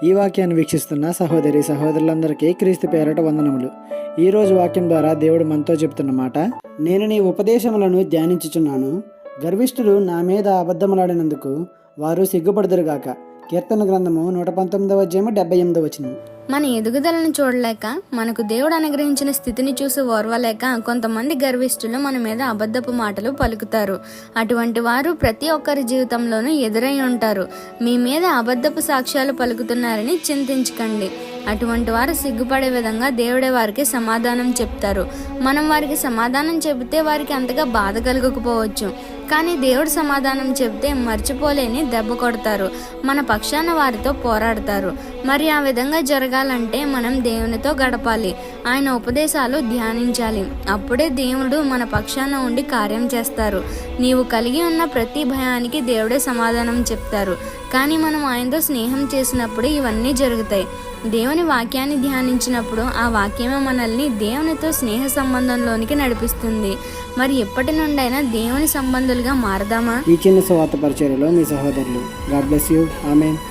ఈ వాక్యాన్ని వీక్షిస్తున్న సహోదరి సహోదరులందరికీ క్రీస్తు పేరట వందనములు. ఈరోజు వాక్యం ద్వారా దేవుడు మనతో చెప్తున్న మాట, నేను నీ ఉపదేశములను ధ్యానించుచున్నాను. గర్విష్ఠులు నా మీద అబద్ధములాడినందుకు వారు సిగ్గుపడదురుగాక. కీర్తన గ్రంథము 119:78. మన ఎదుగుదలను చూడలేక, మనకు దేవుడు అనుగ్రహించిన స్థితిని చూసి ఓర్వలేక కొంతమంది గర్విష్ఠులు మన మీద అబద్ధపు మాటలు పలుకుతారు. అటువంటి వారు ప్రతి ఒక్కరి జీవితంలోనూ ఎదురై ఉంటారు. మీ మీద అబద్ధపు సాక్ష్యాలు పలుకుతున్నారని చింతించకండి. అటువంటి వారు సిగ్గుపడే విధంగా దేవుడే వారికి సమాధానం చెప్తారు. మనం వారికి సమాధానం చెబితే వారికి అంతగా బాధ కలగకపోవచ్చు, కానీ దేవుడు సమాధానం చెబితే మర్చిపోలేని దెబ్బ కొడతారు. మన పక్షాన వారితో పోరాడతారు. మరి ఆ విధంగా జరగాలంటే మనం దేవునితో గడపాలి, ఆయన ఉపదేశాలు ధ్యానించాలి. అప్పుడే దేవుడు మన పక్షాన ఉండి కార్యం చేస్తారు. నీవు కలిగి ఉన్న ప్రతి భయానికి దేవుడే సమాధానం చెప్తారు. కానీ మనం ఆయనతో స్నేహం చేసినప్పుడు ఇవన్నీ జరుగుతాయి. దేవుని వాక్యాన్ని ధ్యానించినప్పుడు ఆ వాక్యమే మనల్ని దేవునితో స్నేహ సంబంధంలోనికి నడిపిస్తుంది. మరి ఎప్పటి నుండైనా దేవుని సంబంధులుగా మారదామా? ఈ చిన్న సువార్త పరిచర్యలో మీ సహోదరులు. God bless you. ఆమేన్.